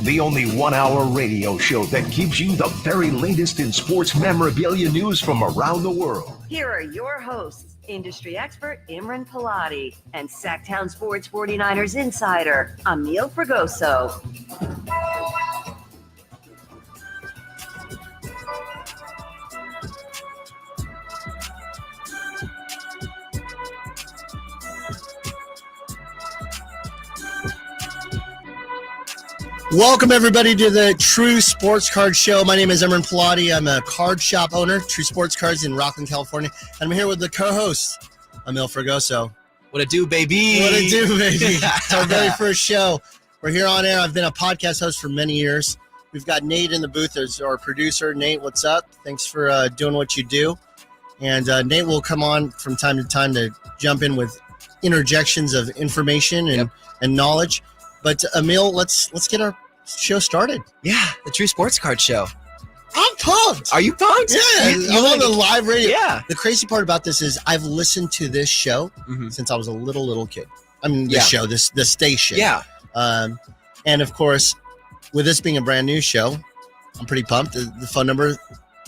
the only 1-hour radio show that gives you the very latest in sports memorabilia news from around the world. Here are your hosts, industry expert Imran Palati and Sacktown Sports 49ers insider Emil Fragoso. Welcome, everybody, to the True Sports Card Show. My name is Imran Palati. I'm a card shop owner, True Sports Cards in Rockland, California. And I'm here with the co-host, Emil Fragoso. What it do, baby? What it do, baby? It's our very first show. We're here on air. I've been a podcast host for many years. We've got Nate in the booth as our producer. Nate, what's up? Thanks for doing what you do. And Nate will come on from time to time to jump in with interjections of information and knowledge. But Emil, let's get our show started. Yeah, the True Sports Card Show. I'm pumped. Are you pumped? Yeah, I'm on the live radio. Yeah. The crazy part about this is I've listened to this show since I was a little kid. I mean, the show, the station. Yeah. And of course, with this being a brand new show, I'm pretty pumped. The phone number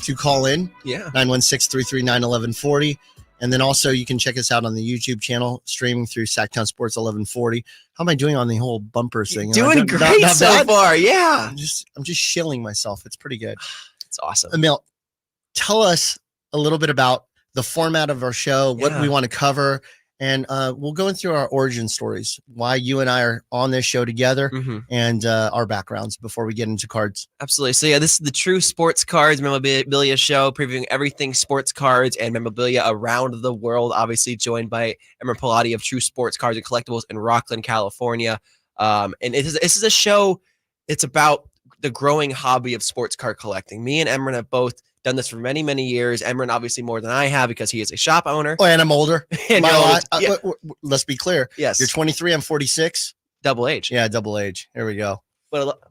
to call in, 916-339-1140. And then also you can check us out on the YouTube channel, streaming through Sacktown Sports 1140. How am I doing on the whole bumper thing? Doing great so far, yeah. I'm just shilling myself. It's pretty good. It's awesome. Emil, tell us a little bit about the format of our show, what we want to cover, and we'll go through our origin stories, why you and I are on this show together, and our backgrounds before we get into cards. Absolutely. So, this is the True Sports Cards Memorabilia Show, previewing everything sports cards and memorabilia around the world, obviously joined by Emran Palati of True Sports Cards and Collectibles in Rockland, California. And this is a show, it's about the growing hobby of sports card collecting. Me and Emran have both done this for many, many years. Emran obviously more than I have because he is a shop owner. Oh, and I'm older. And let's be clear. Yes. You're 23. I'm 46. Double age. Yeah, double age. Here we go. Well,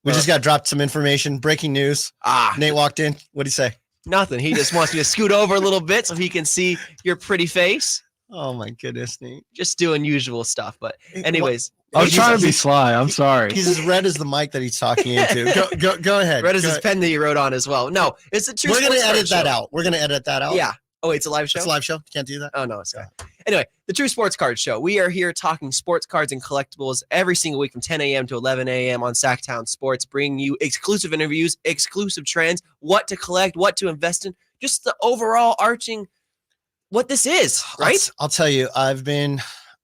we just got dropped some information. Breaking news. Nate walked in. What'd he say? Nothing. He just wants me to scoot over a little bit so he can see your pretty face. Oh, my goodness, Nate. Just doing usual stuff. But anyways. I was trying to be sly. I'm sorry. He's as red as the mic that he's talking into. Go ahead. Red as his pen that he wrote on as well. No, it's the True We're going to Sports edit that out. We're going to edit that out. Yeah. Oh, it's a live show? It's a live show. Can't do that. Oh, no, it's okay. Anyway, the True Sports Card Show. We are here talking sports cards and collectibles every single week from 10 a.m. to 11 a.m. on Sacktown Sports, bringing you exclusive interviews, exclusive trends, what to collect, what to invest in, just the overall arching what this is, right? I'll tell you, I've been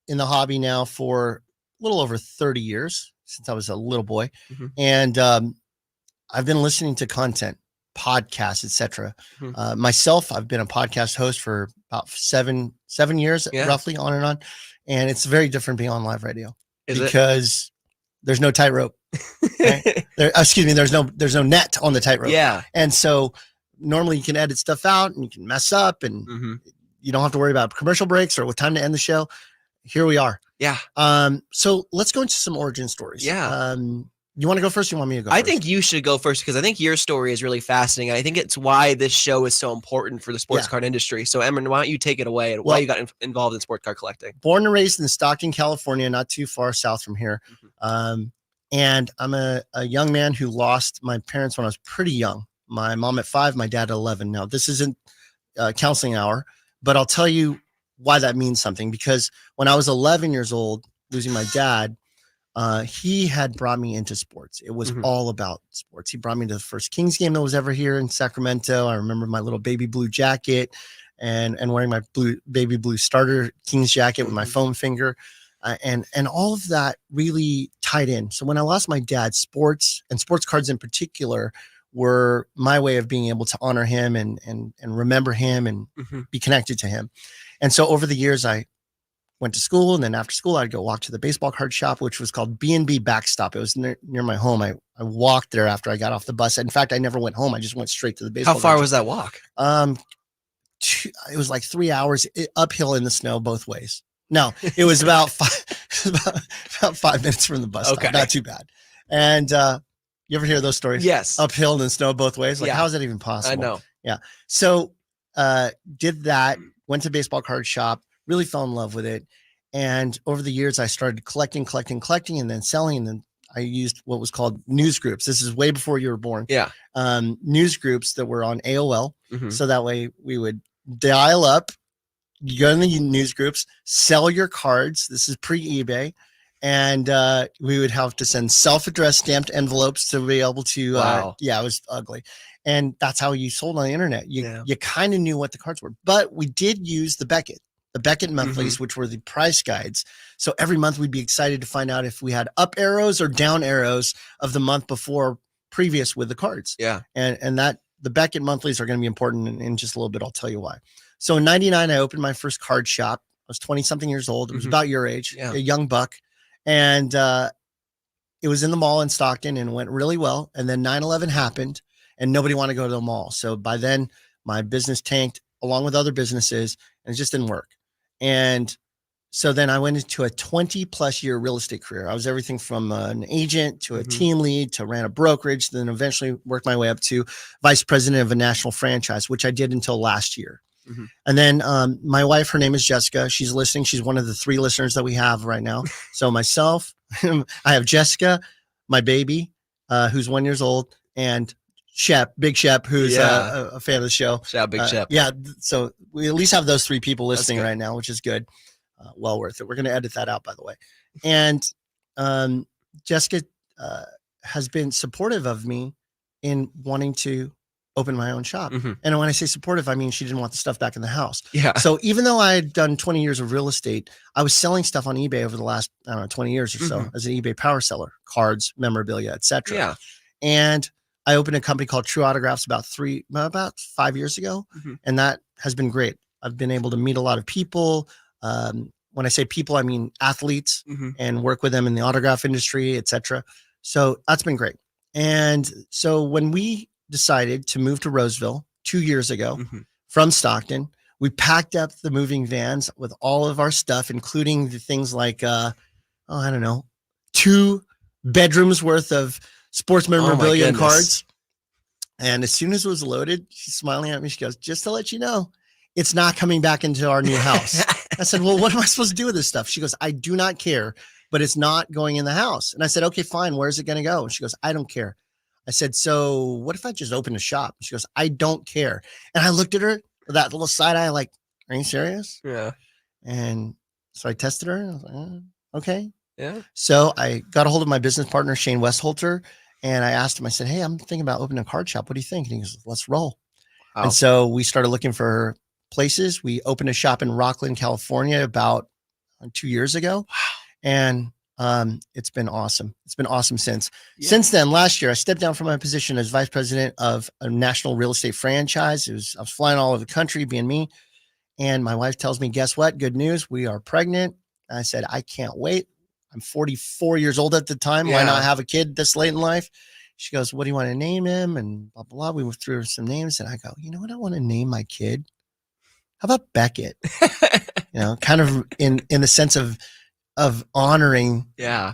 in the hobby now for a little over 30 years, since I was a little boy. And I've been listening to content, podcasts, etc. Myself, I've been a podcast host for about seven years, roughly, on and on. And it's very different being on live radio because there's no tightrope. Right? There's no net on the tightrope. Yeah. And so normally you can edit stuff out and you can mess up and you don't have to worry about commercial breaks or what time to end the show. Here we are. Yeah. So let's go into some origin stories. Yeah. You want to go first? Or you want me to go first? I think you should go first because I think your story is really fascinating. I think it's why this show is so important for the sports card industry. So, Emran, why don't you take it away and why you got involved in sports card collecting? Born and raised in Stockton, California, not too far south from here. And I'm a young man who lost my parents when I was pretty young. My mom at 5, my dad at 11. Now, this isn't counseling hour, but I'll tell you why that means something, because when I was 11 years old, losing my dad, he had brought me into sports. It was all about sports. He brought me to the first Kings game that was ever here in Sacramento. I remember my little baby blue jacket and wearing my baby blue starter Kings jacket with my foam finger. And all of that really tied in. So when I lost my dad, sports and sports cards in particular were my way of being able to honor him and remember him and be connected to him. And so over the years, I went to school, and then after school, I'd go walk to the baseball card shop, which was called B&B Backstop. It was near my home. I walked there after I got off the bus. In fact, I never went home. I just went straight to the baseball. How far was that walk? It was like 3 hours uphill in the snow both ways. No, it was about 5 minutes from the bus stop. Not too bad. And you ever hear those stories? Yes. Uphill in the snow both ways. Like, how is that even possible? I know. Yeah. So did that, went to baseball card shop, really fell in love with it. And over the years, I started collecting, and then selling. And then I used what was called news groups. This is way before you were born. Yeah. News groups that were on AOL. Mhm. So that way we would dial up, you go in the news groups, sell your cards. This is pre-eBay. And we would have to send self-addressed stamped envelopes to be able to, Wow. it was ugly. And that's how you sold on the internet. Yeah. You kind of knew what the cards were, but we did use the Beckett monthlies, which were the price guides. So every month we'd be excited to find out if we had up arrows or down arrows of the month before previous with the cards. Yeah. And that the Beckett monthlies are going to be important in just a little bit. I'll tell you why. So in 99, I opened my first card shop. I was 20 something years old. It was about your age, a young buck. And it was in the mall in Stockton and went really well. And then 9/11 happened and nobody wanted to go to the mall. So by then my business tanked along with other businesses and it just didn't work. And so then I went into a 20+ year real estate career. I was everything from an agent to a team lead to ran a brokerage, then eventually worked my way up to vice president of a national franchise, which I did until last year. And then my wife, her name is Jessica. She's listening. She's one of the 3 listeners that we have right now. So myself, I have Jessica, my baby, who's 1 year old, and Shep, Big Shep, who's a fan of the show. Shout out Big Shep. Yeah. So we at least have those 3 people listening right now, which is good. Well worth it. We're going to edit that out, by the way. And Jessica has been supportive of me in wanting to open my own shop. And when I say supportive, I mean she didn't want the stuff back in the house. Yeah. So even though I had done 20 years of real estate, I was selling stuff on eBay over the last, I don't know, 20 years or so as an eBay power seller, cards, memorabilia, etc. Yeah. And I opened a company called True Autographs about 5 years ago. And that has been great. I've been able to meet a lot of people. When I say people, I mean athletes and work with them in the autograph industry, etc. So that's been great. And so when we decided to move to Roseville 2 years ago from Stockton, we packed up the moving vans with all of our stuff, including the things like, I don't know, 2 bedrooms worth of sports memorabilia and cards. And as soon as it was loaded, she's smiling at me. She goes, just to let you know, it's not coming back into our new house. I said, well, what am I supposed to do with this stuff? She goes, I do not care, but it's not going in the house. And I said, okay, fine. Where's it going to go? And she goes, I don't care. I said, so what if I just open a shop? She goes, I don't care. And I looked at her with that little side eye, like, are you serious? Yeah. And so I tested her. And I was like, okay. Yeah. So I got a hold of my business partner, Shane Westholter. And I asked him, I said, hey, I'm thinking about opening a card shop. What do you think? And he goes, let's roll. Wow. And so we started looking for places. We opened a shop in Rockland, California about 2 years ago. Wow. And it's been awesome. It's been awesome since. Yeah. Since then, last year, I stepped down from my position as vice president of a national real estate franchise. I was flying all over the country being me. And my wife tells me, guess what? Good news. We are pregnant. And I said, I can't wait. I'm 44 years old at the time. Yeah. Why not have a kid this late in life? She goes, what do you want to name him? And blah, blah, blah. We went through some names and I go, you know what? I want to name my kid. How about Beckett? Kind of in the sense of honoring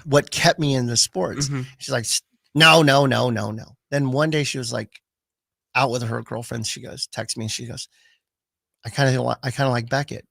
what kept me in the sports. She's like, no. Then one day she was like out with her girlfriends. She goes, text me and she goes, I kind of like Beckett.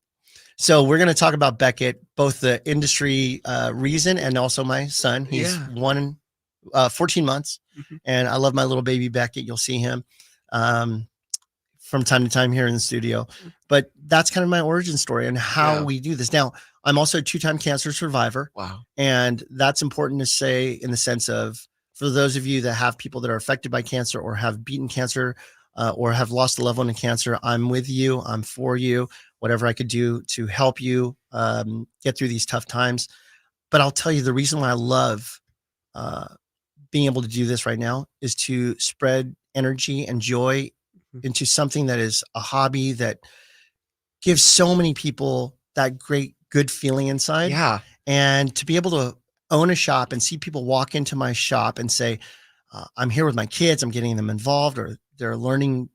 So we're going to talk about Beckett, both the industry reason and also my son. He's 14 months and I love my little baby Beckett. You'll see him from time to time here in the studio, but that's kind of my origin story and how we do this. Now, I'm also a 2-time cancer survivor. Wow. And that's important to say in the sense of, for those of you that have people that are affected by cancer or have beaten cancer or have lost a loved one to cancer, I'm with you. I'm for you. Whatever I could do to help you get through these tough times. But I'll tell you, the reason why I love being able to do this right now is to spread energy and joy into something that is a hobby that gives so many people that great, good feeling inside. Yeah. And to be able to own a shop and see people walk into my shop and say, I'm here with my kids, I'm getting them involved, or they're learning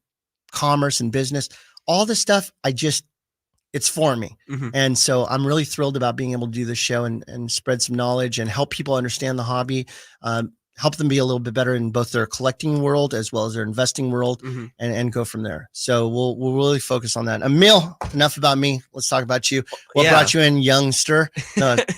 commerce and business, all this stuff, it's for me. And so I'm really thrilled about being able to do this show and spread some knowledge and help people understand the hobby, help them be a little bit better in both their collecting world as well as their investing world, and go from there. So we'll really focus on that. Emil, enough about me. Let's talk about you. What brought you in, youngster?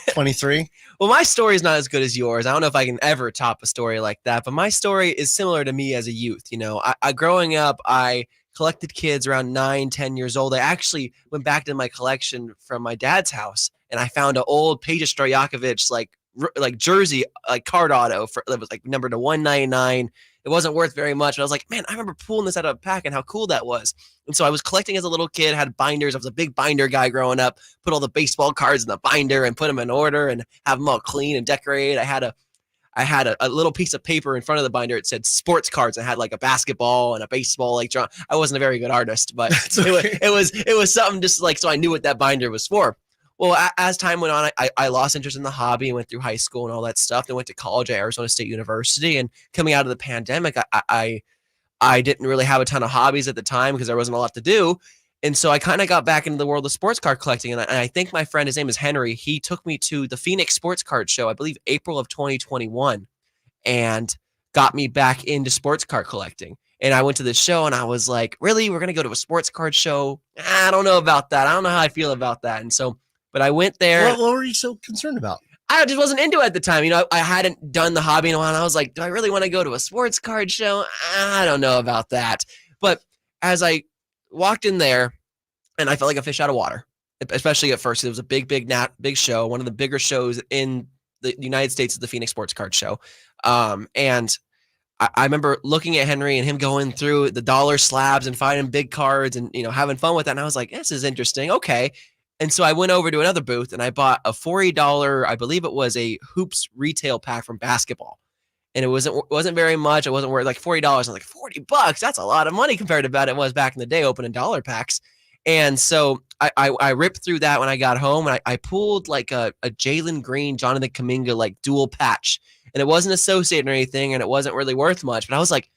23? Well, my story is not as good as yours. I don't know if I can ever top a story like that, but my story is similar to me as a youth. You know, I growing up, I collected kids around 9, 10 years old. I actually went back to my collection from my dad's house, and I found an old Peja Stojakovic like jersey, like card auto that was like numbered to 199. It wasn't worth very much, but I was like, man, I remember pulling this out of a pack and how cool that was. And so I was collecting as a little kid, had binders. I was a big binder guy growing up, put all the baseball cards in the binder and put them in order and have them all clean and decorated. I had a little piece of paper in front of the binder. It said sports cards and had like a basketball and a baseball. Like drawn. I wasn't a very good artist, but okay. it was something just like, so I knew what that binder was for. Well, as time went on, I lost interest in the hobby and went through high school and all that stuff. Then went to college at Arizona State University. And coming out of the pandemic, I didn't really have a ton of hobbies at the time because there wasn't a lot to do. And so I kind of got back into the world of sports card collecting. And I think my friend, his name is Henry, he took me to the Phoenix Sports Card Show, I believe April of 2021, and got me back into sports card collecting. And I went to the show and I was like, really? We're going to go to a sports card show? I don't know about that. I don't know how I feel about that. And so, but I went there. What were you so concerned about? I just wasn't into it at the time. You know, I hadn't done the hobby in a while. And I was like, do I really want to go to a sports card show? I don't know about that. But as I walked in there, and I felt like a fish out of water, especially at first. It was a big show. One of the bigger shows in the United States is the Phoenix Sports Card Show. And I remember looking at Henry and him going through the dollar slabs and finding big cards and, you know, having fun with that. And I was like, this is interesting. Okay. And so I went over to another booth and I bought a $40, I believe it was a hoops retail pack from basketball. And it wasn't very much. It wasn't worth like $40. I was like, $40, that's a lot of money compared to what it was back in the day, opening dollar packs. And so I ripped through that when I got home, and I pulled like a Jalen Green, Jonathan Kuminga, like dual patch. And it wasn't associated or anything, and it wasn't really worth much. But I was like,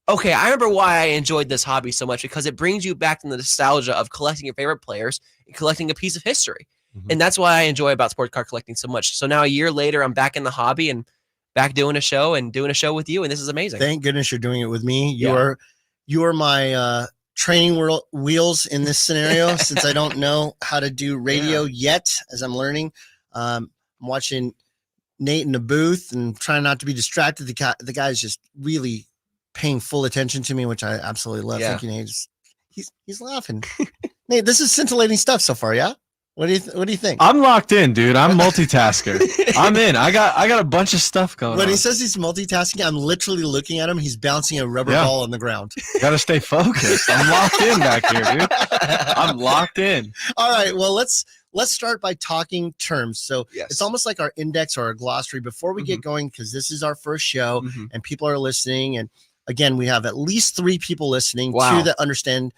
okay, I remember why I enjoyed this hobby so much, because it brings you back to the nostalgia of collecting your favorite players and collecting a piece of history. Mm-hmm. And that's why I enjoy about sports card collecting so much. So now a year later, I'm back in the hobby and back doing a show with you. And this is amazing. Thank goodness you're doing it with me. You are my training wheels in this scenario since I don't know how to do radio yet, as I'm learning. I'm watching Nate in the booth and trying not to be distracted. The guy's just really paying full attention to me, which I absolutely love. Thinking he's laughing. Nate, this is scintillating stuff so far. Yeah. What do you think? I'm locked in, dude. I'm multitasker. I'm in. I got a bunch of stuff going on. When he says he's multitasking, I'm literally looking at him. He's bouncing a rubber ball on the ground. Got to stay focused. I'm locked in back here, dude. I'm locked in. All right. Well, let's start by talking terms. So it's almost like our index or our glossary before we get going, because this is our first show and people are listening. And again, we have at least 3 people listening to that understand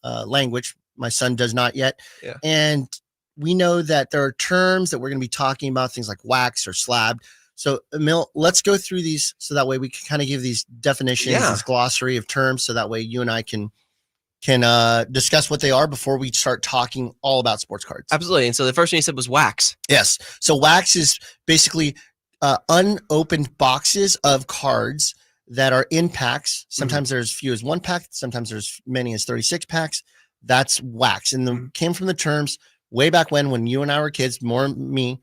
language. My son does not yet. Yeah. And we know that there are terms that we're going to be talking about, things like wax or slab. So, Emil, let's go through these so that way we can kind of give these definitions, this glossary of terms, so that way you and I can discuss what they are before we start talking all about sports cards. Absolutely. And so the first one you said was wax. Yes. So wax is basically unopened boxes of cards that are in packs. Sometimes there's as few as 1 pack. Sometimes there's many as 36 packs. That's wax. And came from the terms way back when you and I were kids, more me,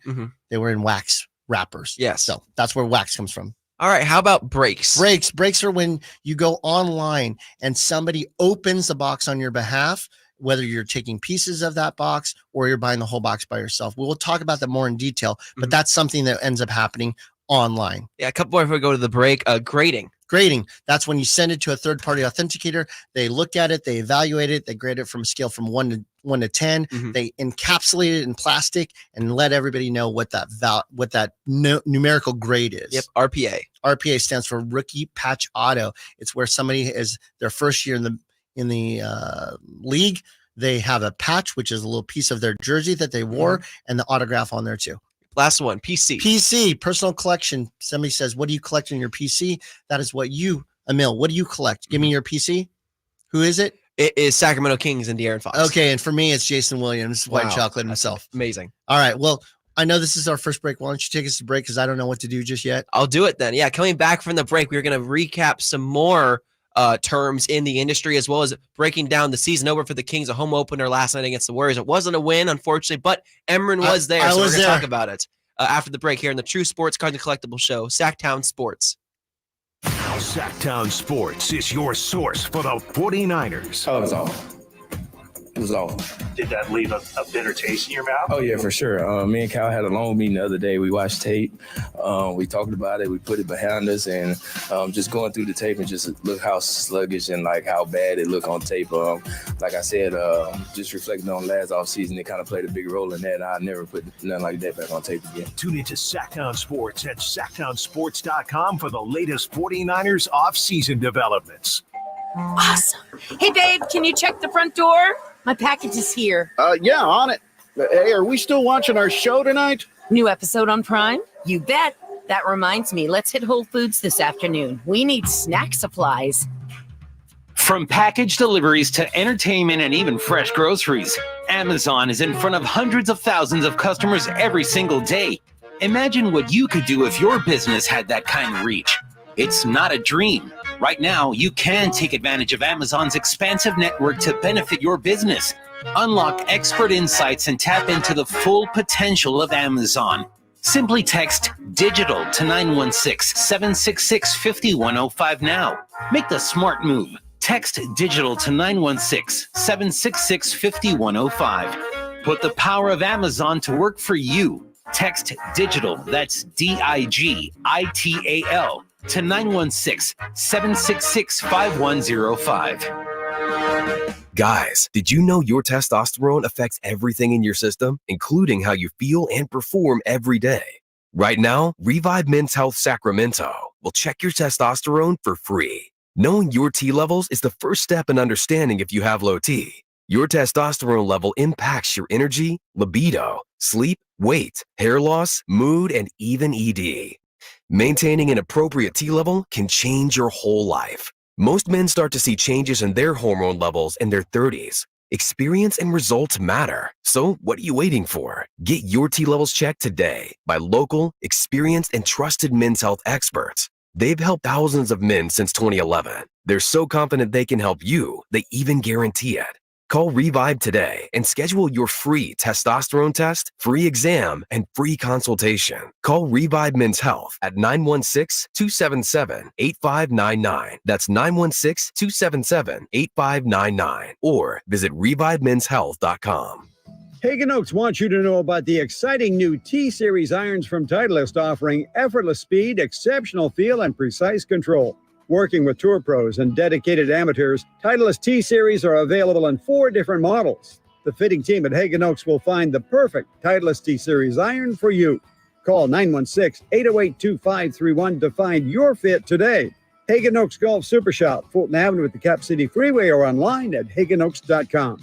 they were in wax wrappers. Yes. So that's where wax comes from. All right. How about breaks? Breaks are when you go online and somebody opens the box on your behalf, whether you're taking pieces of that box or you're buying the whole box by yourself. We'll talk about that more in detail, but that's something that ends up happening online. Yeah. A couple more before we go to the break. Grading. That's when you send it to a third-party authenticator. They look at it, they evaluate it, they grade it from a scale from 1 to 10. They encapsulate it in plastic and let everybody know what that numerical grade is. Yep. RPA stands for Rookie Patch Auto. It's where somebody is their first year in the league. They have a patch, which is a little piece of their jersey that they wore, and the autograph on there too. Last one, PC, personal collection. Somebody says, what do you collect in your PC? That is what Emil, what do you collect? Give me your PC. Who is it? It is Sacramento Kings and De'Aaron Fox. Okay, and for me, it's Jason Williams, White Chocolate himself. Amazing. All right, well, I know this is our first break. Why don't you take us to break, because I don't know what to do just yet. I'll do it then. Yeah, coming back from the break, we're going to recap some more terms in the industry, as well as breaking down the season over for the Kings, a home opener last night against the Warriors. It wasn't a win, unfortunately, but Emran was there, so we're going to talk about it. after the break here in the True Sports Cards and Collectibles Show, Sacktown Sports. Sacktown Sports is your source for the 49ers. Oh, it was awful. It was awful. Did that leave a bitter taste in your mouth? Oh, yeah, for sure. Me and Kyle had a long meeting the other day. We watched tape. We talked about it. We put it behind us. And just going through the tape and just look how sluggish and like how bad it looked on tape. Like I said, just reflecting on last offseason, it kind of played a big role in that. I never put nothing like that back on tape again. Tune into Sacktown Sports at sacktownsports.com for the latest 49ers offseason developments. Awesome. Hey, babe, can you check the front door? My package is here. Yeah, on it. Hey, are we still watching our show tonight? New episode on Prime? You bet. That reminds me, let's hit Whole Foods this afternoon. We need snack supplies. From package deliveries to entertainment and even fresh groceries, Amazon is in front of hundreds of thousands of customers every single day. Imagine what you could do if your business had that kind of reach. It's not a dream. Right now, you can take advantage of Amazon's expansive network to benefit your business. Unlock expert insights and tap into the full potential of Amazon. Simply text DIGITAL to 916-766-5105 now. Make the smart move. Text DIGITAL to 916-766-5105. Put the power of Amazon to work for you. Text DIGITAL, that's DIGITAL, to 916-766-5105. Guys, did you know your testosterone affects everything in your system, including how you feel and perform every day? Right now, Revive Men's Health Sacramento will check your testosterone for free. Knowing your T levels is the first step in understanding if you have low T. Your testosterone level impacts your energy, libido, sleep, weight, hair loss, mood, and even ED. Maintaining an appropriate T level can change your whole life. Most men start to see changes in their hormone levels in their 30s. Experience and results matter. So what are you waiting for? Get your T levels checked today by local, experienced, and trusted men's health experts. They've helped thousands of men since 2011. They're so confident they can help you, they even guarantee it. Call Revive today and schedule your free testosterone test, free exam, and free consultation. Call Revive Men's Health at 916-277-8599. That's 916-277-8599. Or visit ReviveMen'sHealth.com. Hagen Oaks wants you to know about the exciting new T-Series irons from Titleist, offering effortless speed, exceptional feel, and precise control. Working with tour pros and dedicated amateurs, Titleist T-Series are available in 4 different models. The fitting team at Hagen Oaks will find the perfect Titleist T-Series iron for you. Call 916-808-2531 to find your fit today. Hagen Oaks Golf Super Shop, Fulton Avenue at the Cap City Freeway, or online at hagenoaks.com.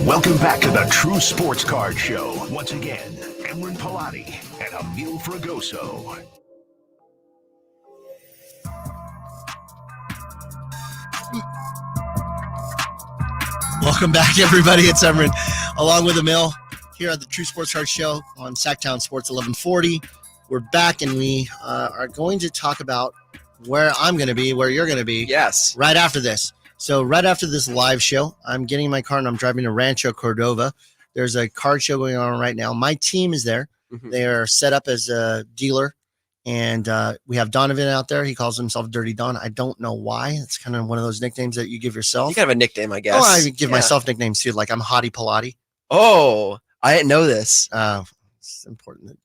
Welcome back to the True Sports Card Show. Once again, Emran Pilati and Emil Fragoso. Welcome back, everybody. It's Emran, along with Emil, here at the True Sports Card Show on Sacktown Sports 1140. We're back, and we are going to talk about where I'm going to be, where you're going to be. Yes. Right after this. So right after this live show, I'm getting in my car and I'm driving to Rancho Cordova. There's a card show going on right now. My team is there. Mm-hmm. They are set up as a dealer. And we have Donovan out there. He calls himself Dirty Don. I don't know why. It's kind of one of those nicknames that you give yourself. You kind of a nickname, I guess. Oh, I give myself nicknames too. Like I'm Hottie Pilati. Oh, I didn't know this. It's important.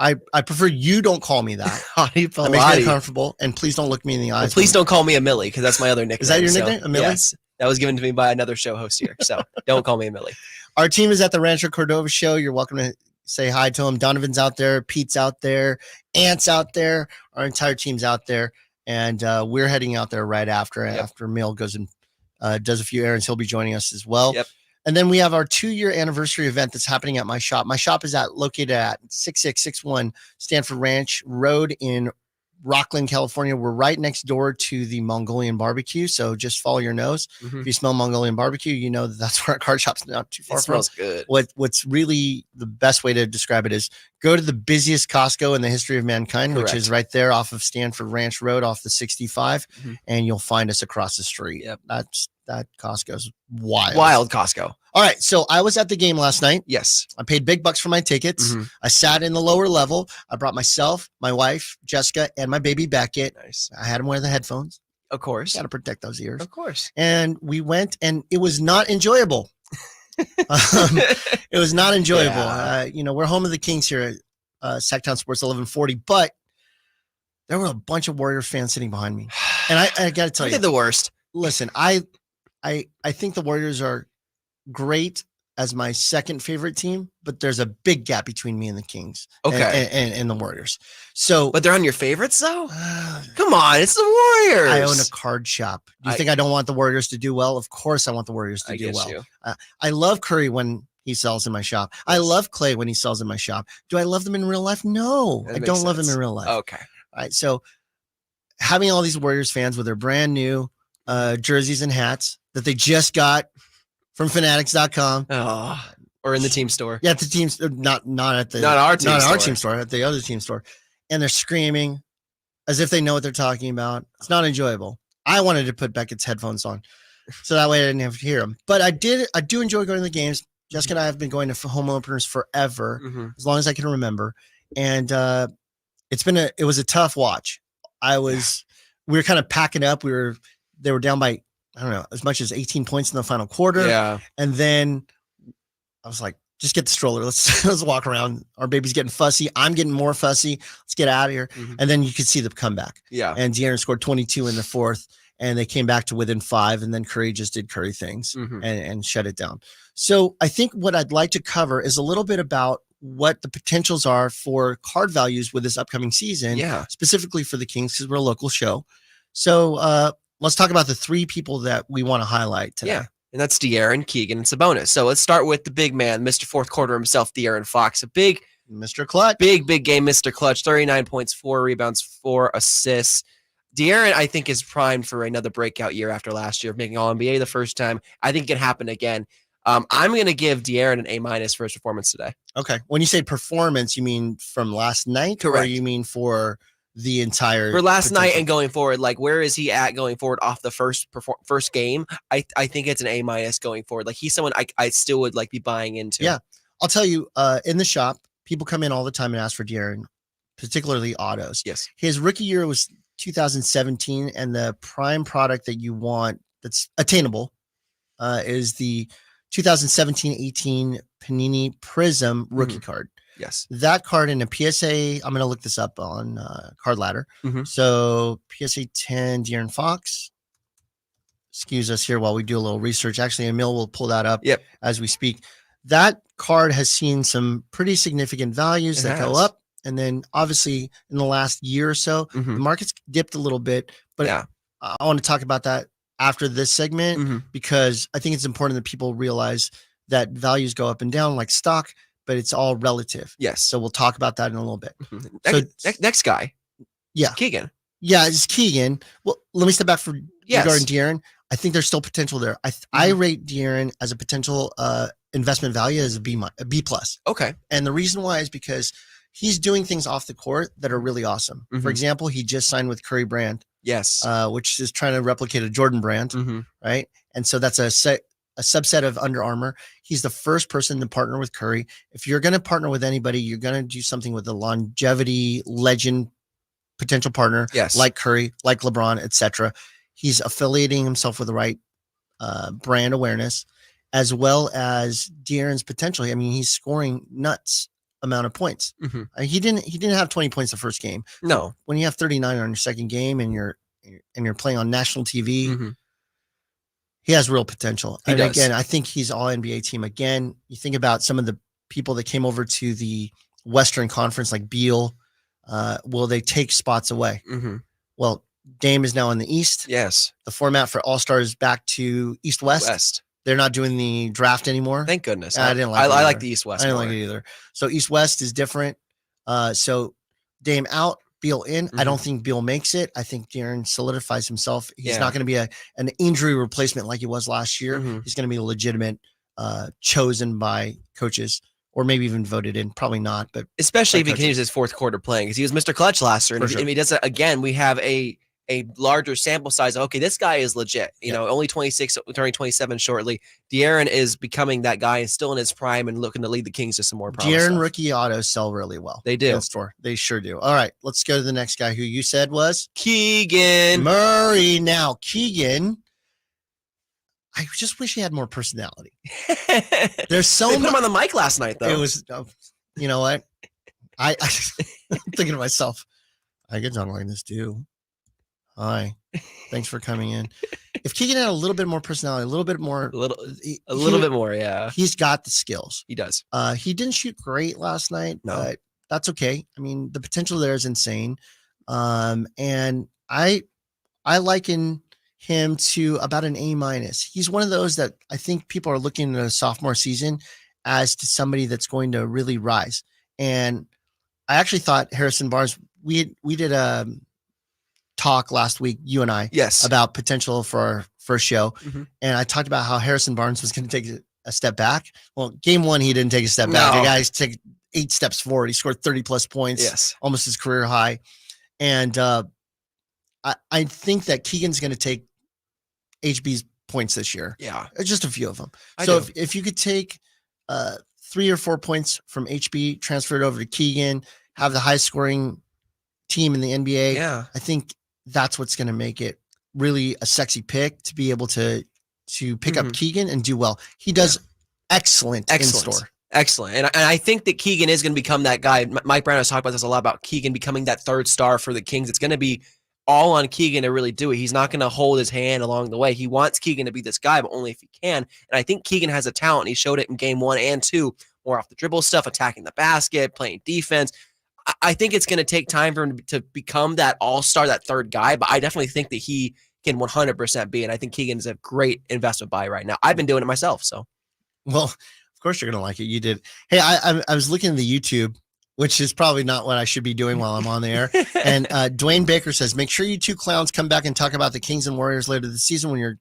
I prefer you don't call me that. Hottie Pilati. That makes me uncomfortable. And please don't look me in the eyes. Well, please don't call me a Millie, because that's my other nickname. Is that your nickname? A Millie? Yes. That was given to me by another show host here. So don't call me a Millie. Our team is at the Rancho Cordova show. You're welcome to say hi to him. Donovan's out there. Pete's out there. Ant's out there. Our entire team's out there. And we're heading out there right after. Yep. After Emil goes and does a few errands, he'll be joining us as well. Yep. And then we have our 2-year anniversary event that's happening at my shop. My shop is located at 6661 Stanford Ranch Road in Rockland, California. We're right next door to the Mongolian barbecue. So just follow your nose. Mm-hmm. If you smell Mongolian barbecue, you know that's where our card shop's not too far from. It smells good. What's really the best way to describe it is go to the busiest Costco in the history of mankind, Correct. Which is right there off of Stanford Ranch Road off the 65, and you'll find us across the street. Yep. that Costco's wild. Wild Costco. All right. So I was at the game last night. Yes. I paid big bucks for my tickets. Mhm. I sat in the lower level. I brought myself, my wife, Jessica, and my baby Beckett. Nice. I had them wear the headphones. Of course. Got to protect those ears. Of course. And we went, and it was not enjoyable. It was not enjoyable. Yeah. We're home of the Kings here at Sacktown Sports 1140, but there were a bunch of Warriors fans sitting behind me. And I got to tell you, They're the worst. listen, I think the Warriors are great as my second favorite team, but there's a big gap between me and the Kings. Okay. And the Warriors. So, But they're on your favorites, though? Come on, it's the Warriors. I own a card shop. Do you think I don't want the Warriors to do well? Of course I want the Warriors to do well. I love Curry when he sells in my shop. Yes. I love Clay when he sells in my shop. Do I love them in real life? No, I don't love them in real life. Okay. All right. So having all these Warriors fans with their brand new jerseys and hats that they just got from fanatics.com. Oh, or in the team store. Yeah, at the team, not our team store, at the other team store. And they're screaming as if they know what they're talking about. It's not enjoyable. I wanted to put Beckett's headphones on so that way I didn't have to hear them. But I do enjoy going to the games. Jessica and I have been going to home openers forever, as long as I can remember. And it was a tough watch. We were kind of packing up. They were down by, I don't know, as much as 18 points in the final quarter. Yeah. And then I was like, just get the stroller. Let's walk around. Our baby's getting fussy. I'm getting more fussy. Let's get out of here. And then you could see the comeback. Yeah. And De'Aaron scored 22 in the fourth, and they came back to within 5. And then Curry just did Curry things and shut it down. So I think what I'd like to cover is a little bit about what the potentials are for card values with this upcoming season. Yeah. Specifically for the Kings, because we're a local show. So let's talk about the 3 people that we want to highlight today. Yeah. And that's De'Aaron, Keegan, and Sabonis. So let's start with the big man, Mr. Fourth Quarter himself, De'Aaron Fox. A big Mr. Clutch. Big game, Mr. Clutch. 39 points, 4 rebounds, 4 assists. De'Aaron, I think, is primed for another breakout year after last year, making All-NBA the first time. I think it can happen again. I'm going to give De'Aaron an A- for his performance today. Okay. When you say performance, you mean from last night? Correct. Or you mean for the entire for last night and going forward? Like, where is he at going forward off the first game? I think it's an A- going forward. Like, he's someone I still would like be buying into. Yeah. I'll tell you, in the shop, people come in all the time and ask for De'Aaron, particularly autos. Yes. His rookie year was 2017, and the prime product that you want that's attainable is the 2017-18 Panini Prism rookie card. Yes. That card in a PSA, I'm going to look this up on Card Ladder. So PSA 10 De'Aaron Fox. Excuse us here while we do a little research. Actually, Emil will pull that up as we speak. That card has seen some pretty significant values that go up. And then obviously in the last year or so, the market's dipped a little bit. But I want to talk about that after this segment because I think it's important that people realize that values go up and down like stock, but it's all relative. Yes. So we'll talk about that in a little bit. Next guy. Yeah. Keegan. Yeah, it's Keegan. Well, let me step back for regarding De'Aaron. I think there's still potential there. I rate De'Aaron as a potential investment value as a B plus. Okay. And the reason why is because he's doing things off the court that are really awesome. For example, he just signed with Curry Brand. Yes. Which is trying to replicate a Jordan brand. Right. And so that's a subset of Under Armour. He's the first person to partner with Curry. If you're going to partner with anybody, you're going to do something with a longevity legend potential partner, like Curry, like LeBron, etc. He's affiliating himself with the right brand awareness, as well as De'Aaron's potential. I mean, he's scoring nuts amount of points. He didn't have 20 points the first game. No. When you have 39 on your second game and you're playing on national TV, he has real potential. He does. Again, I think he's all NBA team. Again, you think about some of the people that came over to the Western Conference, like Beal. Will they take spots away? Well, Dame is now in the East. Yes. The format for All-Star is back to East-West. They're not doing the draft anymore. Thank goodness. I didn't like it. I like the East-West. I didn't like it either. So East-West is different. So Dame out, Beal in. I don't think Beal makes it. I think De'Aaron solidifies himself. He's not going to be an injury replacement like he was last year. He's going to be a legitimate, chosen by coaches, or maybe even voted in. Probably not, but especially if he continues his fourth quarter playing, because he was Mr. Clutch last year. And if he does that again, we have a a larger sample size. Okay, this guy is legit. You know, only 26, turning 27 shortly. De'Aaron is becoming that guy and still in his prime and looking to lead the Kings to some more promise. De'Aaron rookie autos sell really well. They do. In store. They sure do. All right, let's go to the next guy who you said was Keegan Murray. Now, Keegan, I just wish he had more personality. There's so they put much. him on the mic last night, though. It was, you know what? I'm thinking to myself, I get done like this too. Hi, thanks for coming in. If Keegan had a little bit more personality, a little bit more, a little bit more, yeah, he's got the skills. He does. He didn't shoot great last night, No. but that's okay. I mean, the potential there is insane. And I liken him to about an A-. He's one of those that I think people are looking at a sophomore season as to somebody that's going to really rise. And I actually thought Harrison Barnes, we did a talk last week, you and I, about potential for our first show. And I talked about how Harrison Barnes was going to take a step back. Well, game one, he didn't take a step back. The guy's take 8 steps forward. He scored 30 plus points, almost his career high. And I think that Keegan's going to take HB's points this year. Yeah. Just a few of them. I So do. if you could take 3 or 4 points from HB, transfer it over to Keegan, have the high scoring team in the NBA. Yeah. I think that's what's going to make it really a sexy pick to be able to pick up Keegan and do well. He does excellent in store. Excellent. And I think that Keegan is going to become that guy. Mike Brown has talked about this a lot about Keegan becoming that third star for the Kings. It's going to be all on Keegan to really do it. He's not going to hold his hand along the way. He wants Keegan to be this guy, but only if he can. And I think Keegan has a talent. He showed it in game 1 and 2, more off the dribble stuff, attacking the basket, playing defense. I think it's going to take time for him to become that all-star, that third guy, but I definitely think that he can 100% be, and I think Keegan is a great investment buy right now. I've been doing it myself, so. Well, of course you're going to like it. You did. Hey, I was looking at the YouTube, which is probably not what I should be doing while I'm on the air. And Dwayne Baker says, make sure you two clowns come back and talk about the Kings and Warriors later this season when you're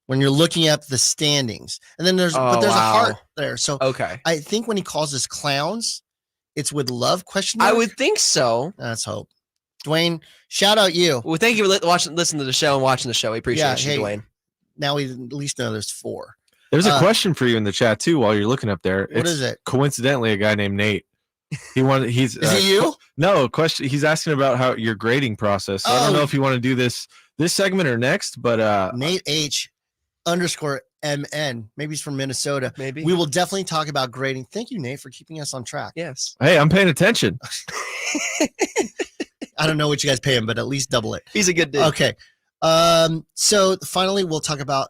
looking at the standings. And then there's a heart there. So okay, I think when he calls us clowns, it's with love, question I mark? would think so. Let's hope. Dwayne, shout out you. Well, thank you for listening to the show and watching the show. We appreciate you, Dwayne. Now we at least know there's 4. There's a question for you in the chat too while you're looking up there. What is it? Coincidentally, a guy named Nate. Is it you? No, question. He's asking about how your grading process. So I don't know if you want to do this segment or next, but Nate H _MN. Maybe he's from Minnesota. Maybe. We will definitely talk about grading. Thank you, Nate, for keeping us on track. Yes. Hey, I'm paying attention. I don't know what you guys pay him, but at least double it. He's a good dude. Okay. So finally, we'll talk about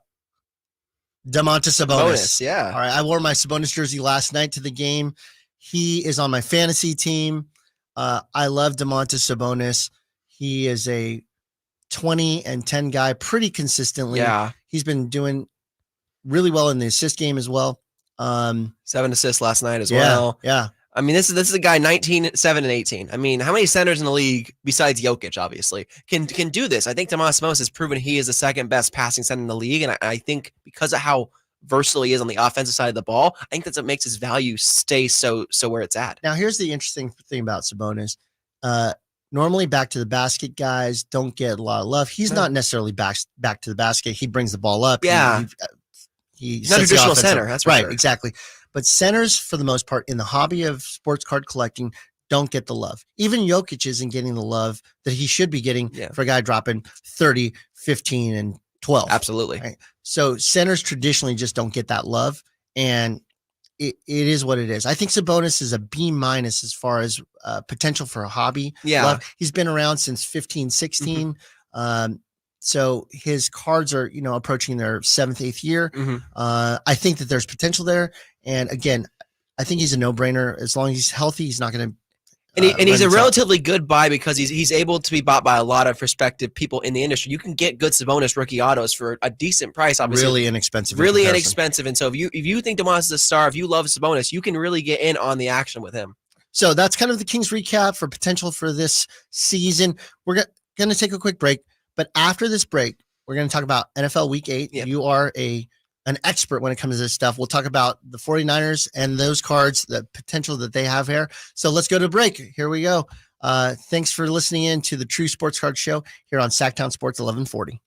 Domantas Sabonis. Yeah. All right. I wore my Sabonis jersey last night to the game. He is on my fantasy team. I love Domantas Sabonis. He is a 20 and 10 guy pretty consistently. Yeah. He's been doing really well in the assist game as well. 7 assists last night as Yeah, well. yeah. I mean, this is a guy 19, 7, and 18. I mean, how many centers in the league besides Jokic, obviously, can do this? I think Domantas Sabonis has proven he is the second best passing center in the league, and I think because of how versatile he is on the offensive side of the ball, I think that's what makes his value stay so where it's at. Now, here's the interesting thing about Sabonis. Normally, back to the basket guys don't get a lot of love. He's not necessarily back to the basket. He brings the ball up. Yeah. He's not a traditional center. That's right. Sure. Exactly. But centers, for the most part, in the hobby of sports card collecting, don't get the love. Even Jokic isn't getting the love that he should be getting for a guy dropping 30, 15, and 12. Absolutely. Right? So centers traditionally just don't get that love. And it is what it is. I think Sabonis is a B- as far as potential for a hobby. Yeah. Love. He's been around since 15, 16. So his cards are, approaching their 7th, 8th year. I think that there's potential there. And again, I think he's a no-brainer. As long as he's healthy, he's not going to. And he's a relatively good buy because he's able to be bought by a lot of prospective people in the industry. You can get good Sabonis rookie autos for a decent price, obviously. Really inexpensive. Really inexpensive. And so if you think Domantas is a star, if you love Sabonis, you can really get in on the action with him. So that's kind of the Kings recap for potential for this season. We're going to take a quick break, but after this break, we're going to talk about NFL Week 8. Yep. You are an expert when it comes to this stuff. We'll talk about the 49ers and those cards, the potential that they have here. So let's go to break. Here we go. Thanks for listening in to the True Sports Card Show here on Sacktown Sports 1140.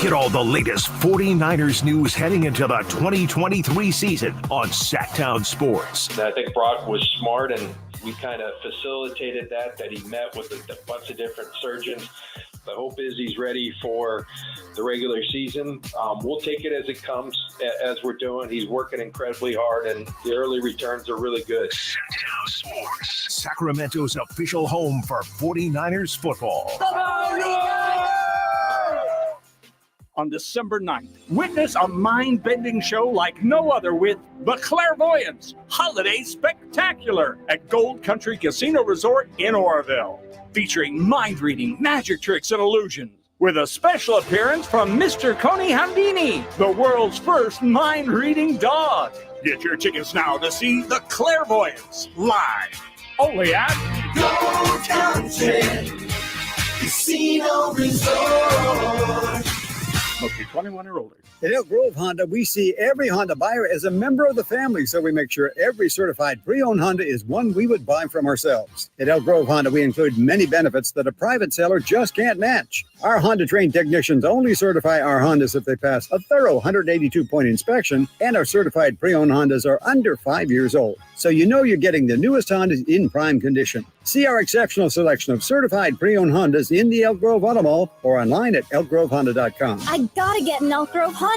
Get all the latest 49ers news heading into the 2023 season on Sacktown Sports. I think Brock was smart, and we kind of facilitated that he met with a bunch of different surgeons. The hope is he's ready for the regular season. We'll take it as it comes, as we're doing. He's working incredibly hard, and the early returns are really good. Sacktown Sports, Sacramento's official home for 49ers football. On December 9th, witness a mind-bending show like no other with The Clairvoyants Holiday Spectacular at Gold Country Casino Resort in Oroville, featuring mind-reading, magic tricks, and illusions, with a special appearance from Mr. Coney Handini, the world's first mind-reading dog. Get your tickets now to see The Clairvoyants live, only at Gold Country Casino Resort. Must be 21 or older. At Elk Grove Honda, we see every Honda buyer as a member of the family, so we make sure every certified pre-owned Honda is one we would buy from ourselves. At Elk Grove Honda, we include many benefits that a private seller just can't match. Our Honda-trained technicians only certify our Hondas if they pass a thorough 182-point inspection, and our certified pre-owned Hondas are under 5 years old. So you know you're getting the newest Hondas in prime condition. See our exceptional selection of certified pre-owned Hondas in the Elk Grove Auto Mall or online at elkgrovehonda.com. I gotta get an Elk Grove Honda.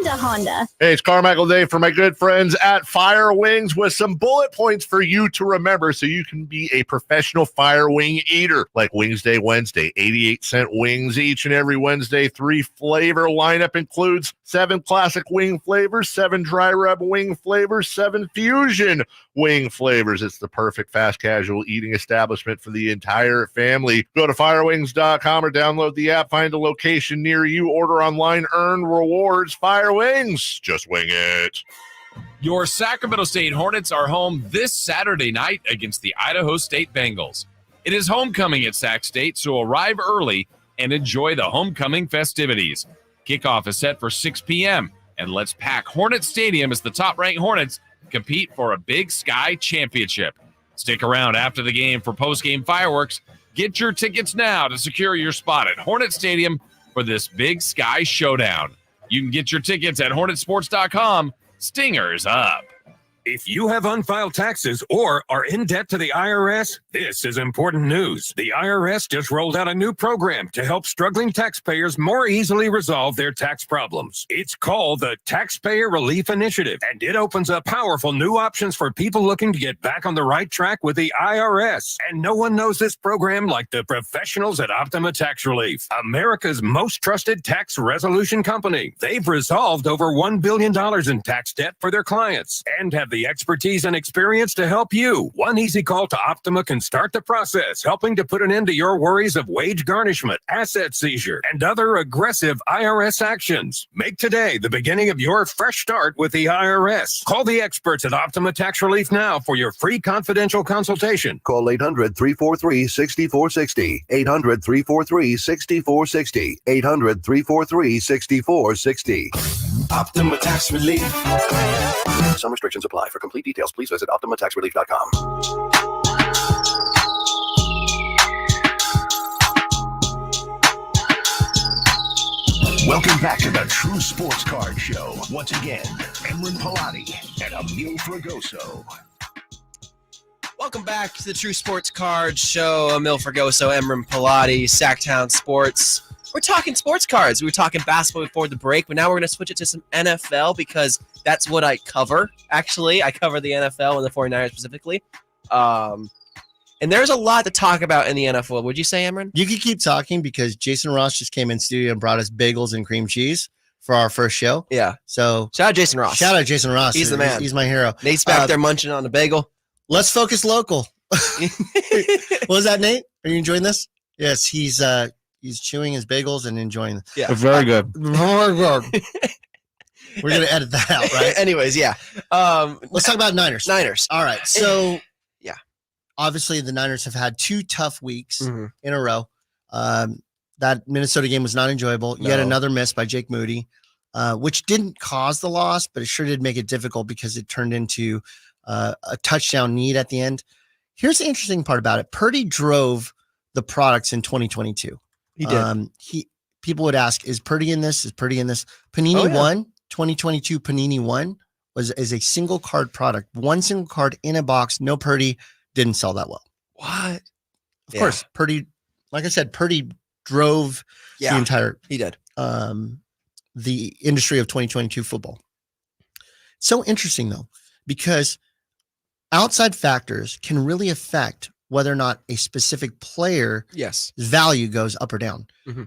Hey, it's Carmichael Day for my good friends at Fire Wings with some bullet points for you to remember so you can be a professional fire wing eater. Like Wings Day Wednesday, 88-cent wings each and every Wednesday. 3 flavor lineup includes 7 classic wing flavors, 7 dry rub wing flavors, 7 fusion wing flavors. It's the perfect fast casual eating establishment for the entire family. Go to firewings.com or download the app, find a location near you, order online, earn rewards. Fire Wings, just wing it. Your Sacramento State Hornets are home this Saturday night against the Idaho State Bengals. It is homecoming at Sac State, so arrive early and enjoy the homecoming festivities. Kickoff is set for 6 p.m., and let's pack Hornet Stadium as the top-ranked Hornets compete for a Big Sky championship. Stick around after the game for post-game fireworks. Get your tickets now to secure your spot at Hornet Stadium for this Big Sky showdown. You can get your tickets at hornetsports.com. Stingers up. If you have unfiled taxes or are in debt to the IRS, this is important news. The IRS just rolled out a new program to help struggling taxpayers more easily resolve their tax problems. It's called the Taxpayer Relief Initiative, and it opens up powerful new options for people looking to get back on the right track with the IRS. And no one knows this program like the professionals at Optima Tax Relief, America's most trusted tax resolution company. They've resolved over $1 billion in tax debt for their clients and have the expertise and experience to help you. One easy call to Optima can start the process, helping to put an end to your worries of wage garnishment, asset seizure, and other aggressive IRS actions. Make today the beginning of your fresh start with the IRS. Call the experts at Optima Tax Relief now for your free confidential consultation. Call 800-343-6460. 800-343-6460. 800-343-6460. Optima Tax Relief. Some restrictions apply. For complete details, please visit OptimaTaxRelief.com. Welcome back to the True Sports Card Show. Once again, Emran Palati and Emil Fragoso. Welcome back to the True Sports Card Show. Emil Fragoso, Emran Palati, Sacktown Sports. We're talking sports cards. We were talking basketball before the break, but now we're going to switch it to some NFL because that's what I cover, actually. I cover the NFL and the 49ers specifically. And there's a lot to talk about in the NFL. Would you say, Emran? You could keep talking because Jason Ross just came in studio and brought us bagels and cream cheese for our first show. Yeah. So shout out Jason Ross. Shout out Jason Ross. He's the man. He's my hero. Nate's back there munching on a bagel. Let's focus local. What was that, Nate? Are you enjoying this? Yes, he's chewing his bagels and enjoying them. Yeah. Very good. Very good. We're going to edit that out, right? Anyways, yeah. Let's talk about Niners. Niners. All right. So, yeah. Obviously, the Niners have had 2 tough weeks in a row. That Minnesota game was not enjoyable. No. Yet another miss by Jake Moody, which didn't cause the loss, but it sure did make it difficult because it turned into a touchdown need at the end. Here's the interesting part about it. Purdy drove the products in 2022. He did. People would ask, is Purdy in this? Is Purdy in this? Panini won 2022. Panini won is a single card product. One single card in a box. No Purdy, didn't sell that well. What? Of course, Purdy, like I said, Purdy drove the entire he did. The industry of 2022 football. So interesting though, because outside factors can really affect whether or not a specific player value goes up or down. Mm-hmm.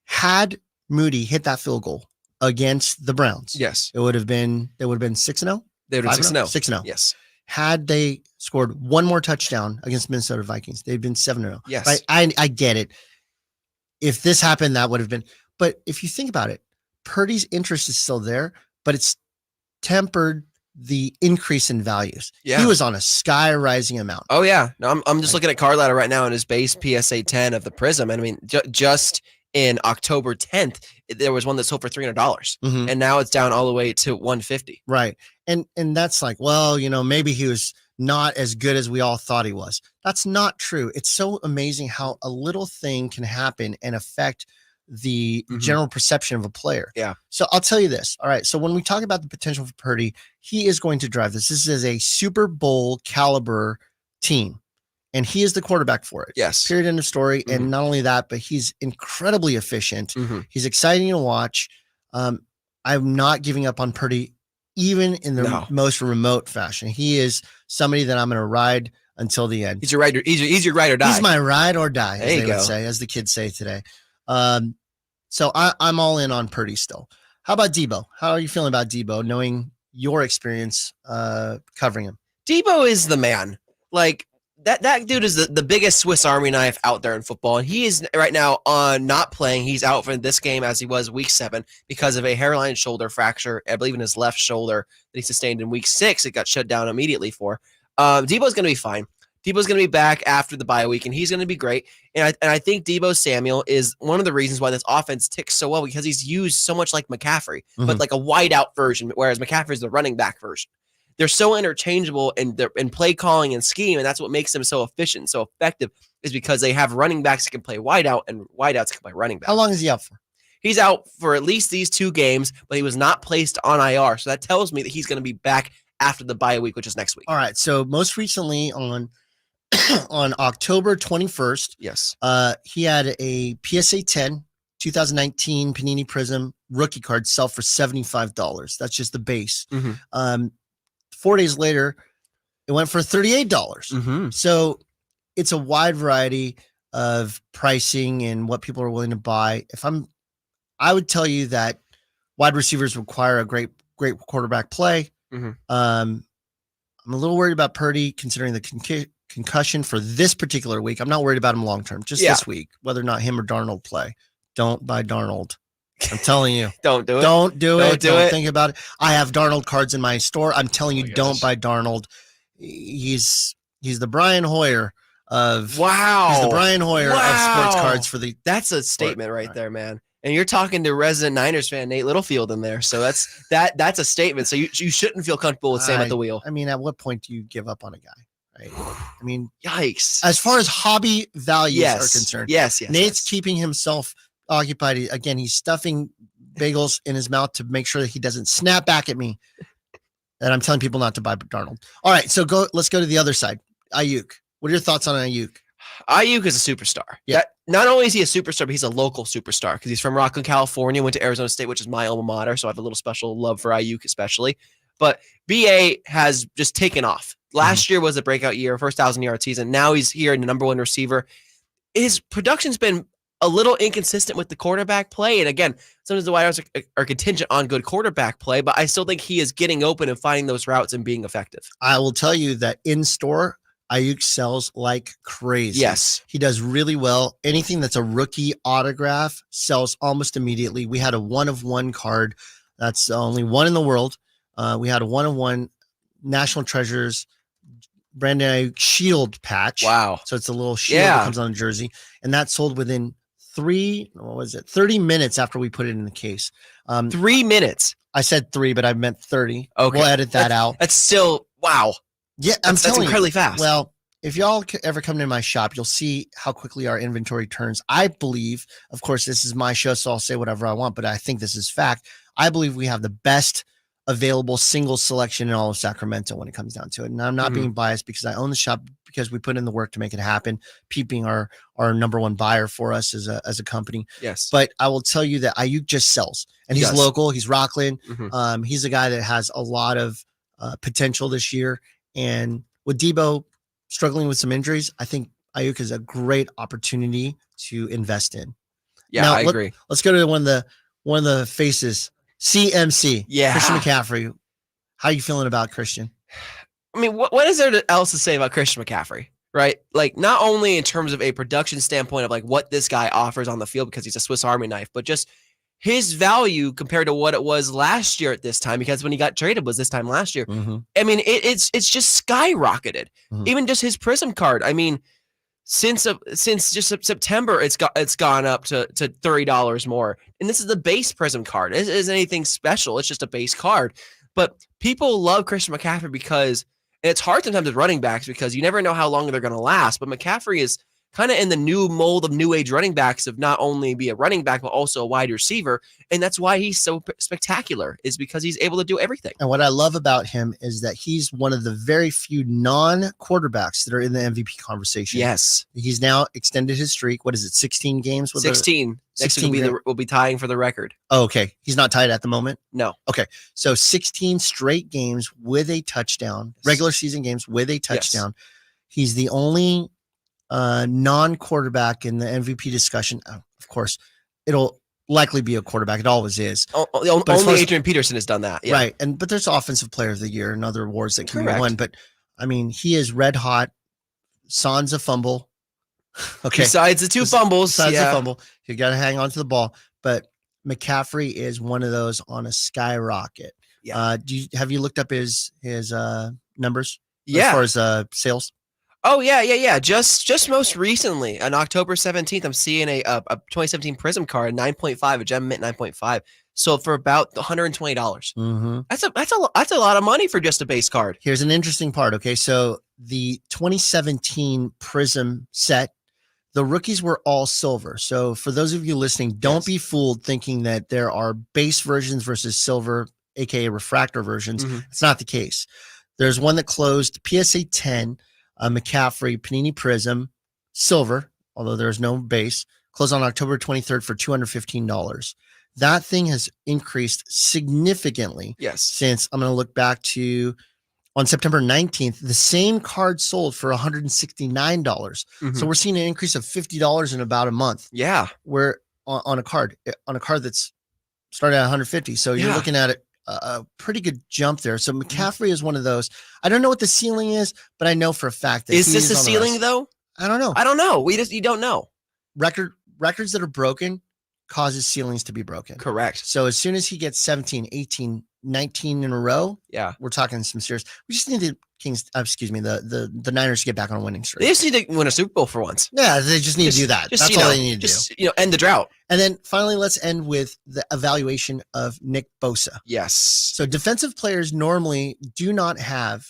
Had Moody hit that field goal against the Browns, it would have been 6-0. They would have been 6-0. 6-0. Yes. Had they scored one more touchdown against Minnesota Vikings, they'd been 7-0. Yes. Right? I get it. If this happened, that would have been. But if you think about it, Purdy's interest is still there, but it's tempered the increase in values. Yeah. He was on a sky rising amount. Oh yeah. No, I'm just looking at Card Ladder right now in his base PSA 10 of the Prism. And I mean, just in October 10th, there was one that sold for $300, Mhm. and now it's down all the way to $150. Right. And that's like, well, maybe he was not as good as we all thought he was. That's not true. It's so amazing how a little thing can happen and affect the general perception of a player. Yeah. So I'll tell you this. All right. So when we talk about the potential for Purdy, he is going to drive this. This is a Super Bowl caliber team, and he is the quarterback for it. Yes. Period. End of story. And not only that, but he's incredibly efficient. He's exciting to watch. I'm not giving up on Purdy, even in the most remote fashion. He is somebody that I'm going to ride until the end. He's your ride. He's your ride or die. He's my ride or die, as There you they would go. say, as the kids say today. So I'm all in on Purdy still. How about Debo? How are you feeling about Debo, knowing your experience covering him? Debo is the man. Like that dude is the biggest Swiss Army knife out there in football. And he is right now on not playing. He's out for this game as he was week 7 because of a hairline shoulder fracture, I believe in his left shoulder that he sustained in week 6. It got shut down immediately for. Debo's going to be fine. Debo's going to be back after the bye week, and he's going to be great. And I think Debo Samuel is one of the reasons why this offense ticks so well, because he's used so much like McCaffrey, but like a wide out version, whereas McCaffrey is the running back version. They're so interchangeable in play calling and scheme, and that's what makes them so efficient and so effective, is because they have running backs that can play wide out and wide outs can play running back. How long is he out for? He's out for at least these 2 games, but he was not placed on IR. So that tells me that he's going to be back after the bye week, which is next week. All right. So most recently on October 21st, he had a PSA 10 2019 Panini Prism rookie card sell for $75. That's just the base. 4 days later, it went for $38. So it's a wide variety of pricing and what people are willing to buy. I would tell you that wide receivers require a great quarterback play. I'm a little worried about Purdy considering the concussion for this particular week. I'm not worried about him long term, just this week, whether or not him or Darnold play. Don't buy Darnold. I'm telling you. Don't do it. Don't do it. Do Don't it. think about it. I have Darnold cards in my store. I'm telling you, don't buy Darnold. He's the Brian Hoyer of He's the Brian Hoyer of sports cards for the. That's a statement right there, man. And you're talking to resident Niners fan Nate Littlefield in there, so that's a statement. So you shouldn't feel comfortable with Sam at the wheel. I mean, at what point do you give up on a guy? Right? I mean, yikes. As far as hobby values are concerned, yes. Nate's keeping himself occupied. Again, he's stuffing bagels in his mouth to make sure that he doesn't snap back at me. And I'm telling people not to buy Darnold. All right, so let's go to the other side. Ayuk. What are your thoughts on Ayuk? Ayuk is a superstar. Yeah. Not only is he a superstar, but he's a local superstar because he's from Rockland, California, went to Arizona State, which is my alma mater. So I have a little special love for Ayuk, especially. But BA has just taken off. Last year was a breakout year, first 1,000-yard season. Now he's here in the number 1 receiver. His production's been a little inconsistent with the quarterback play. And again, sometimes the wide receivers are contingent on good quarterback play, but I still think he is getting open and finding those routes and being effective. I will tell you that in store, Ayuk sells like crazy. Yes. He does really well. Anything that's a rookie autograph sells almost immediately. We had a 1-of-1 card. That's only one in the world. We had a 1-of-1 National Treasures Brandon Ayuk shield patch. Wow. So it's a little shield that comes on a jersey. And that sold within 30 minutes after we put it in the case. 3 minutes. I said 3, but I meant 30. Okay. We'll edit that out. That's still, wow. Yeah, that's incredibly fast. Well, if y'all ever come to my shop, you'll see how quickly our inventory turns. I believe, of course, this is my show, so I'll say whatever I want, but I think this is fact. I believe we have the best available single selection in all of Sacramento when it comes down to it. And I'm not being biased because I own the shop, because we put in the work to make it happen. Pete being our number one buyer for us as a company. Yes. But I will tell you that Ayuk just sells, and he's local. He's Rockland. He's a guy that has a lot of potential this year. And with Debo struggling with some injuries, I think Ayuk is a great opportunity to invest in. Yeah, now, I agree. Let's go to one of the faces. CMC. Yeah. Christian McCaffrey. How are you feeling about Christian? I mean, what is there else to say about Christian McCaffrey, right? Like, not only in terms of a production standpoint of like what this guy offers on the field because he's a Swiss Army knife, but just his value compared to what it was last year at this time, because when he got traded was this time last year. I mean, it's just skyrocketed. Even just his Prism card. I mean, since just September, it's gone up to $30 more. And this is the base Prism card. It isn't anything special. It's just a base card. But people love Christian McCaffrey because, and it's hard sometimes with running backs because you never know how long they're going to last. But McCaffrey is kind of in the new mold of new age running backs of not only be a running back, but also a wide receiver. And that's why he's so spectacular, is because he's able to do everything. And what I love about him is that he's one of the very few non-quarterbacks that are in the MVP conversation. Yes. He's now extended his streak. What is it? 16 games? 16. Next will be tying for the record. Oh, okay. He's not tied at the moment? No. Okay. So 16 straight games with a touchdown, regular season games with a touchdown. Yes. He's the only non-quarterback in the MVP discussion. Of course, it'll likely be a quarterback. It always is. Only Adrian Peterson has done that. Yeah. Right. But there's offensive player of the year and other awards that can be won. But I mean, he is red hot. Sans a fumble. Okay. Besides the two fumbles. Besides the fumble. You got to hang on to the ball. But McCaffrey is one of those on a skyrocket. Yeah. Have you looked up his numbers? Yeah. As far as sales? Oh, yeah. Just most recently, on October 17th, I'm seeing a 2017 Prism card, 9.5, a Gem Mint 9.5. Sold for about $120. That's a lot of money for just a base card. Here's an interesting part. Okay, so the 2017 Prism set, the rookies were all silver. So for those of you listening, don't be fooled thinking that there are base versions versus silver, aka refractor versions. It's not the case. There's one that closed PSA 10. McCaffrey Panini Prism silver, although there's no base, closed on October 23rd for $215. That thing has increased significantly. Yes. Since I'm going to look back to on September 19th, the same card sold for $169. So we're seeing an increase of $50 in about a month. Yeah. We're on a card that's started at 150. So you're looking at it. A pretty good jump there. So McCaffrey is one of those. I don't know what the ceiling is, but I know for a fact that is this a ceiling though? I don't know. I don't know. You don't know. Records that are broken causes ceilings to be broken. Correct. So as soon as he gets 17, 18, 19 in a row, we're talking some serious. We just need the the Niners to get back on a winning streak. They just need to win a Super Bowl for once. Yeah, they just need to do that. That's all they need to do. End the drought. And then finally, let's end with the evaluation of Nick Bosa. Yes. So defensive players normally do not have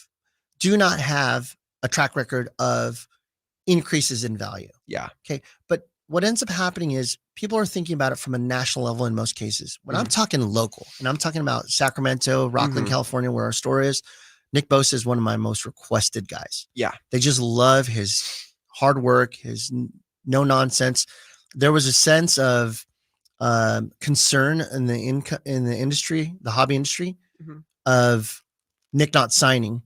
a track record of increases in value. Yeah. Okay. But what ends up happening is people are thinking about it from a national level in most cases. When I'm talking local, and I'm talking about Sacramento, Rockland, California, where our store is, Nick Bosa is one of my most requested guys. Yeah. They just love his hard work, his no nonsense. There was a sense of concern in the industry, the hobby industry, of Nick not signing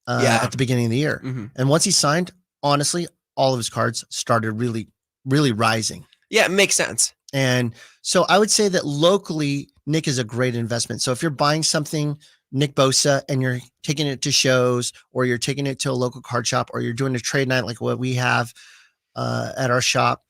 at the beginning of the year. And once he signed, honestly, all of his cards started really, really rising. Yeah, it makes sense. And so I would say that locally, Nick is a great investment. So if you're buying something, Nick Bosa, and you're taking it to shows, or you're taking it to a local card shop, or you're doing a trade night like what we have at our shop,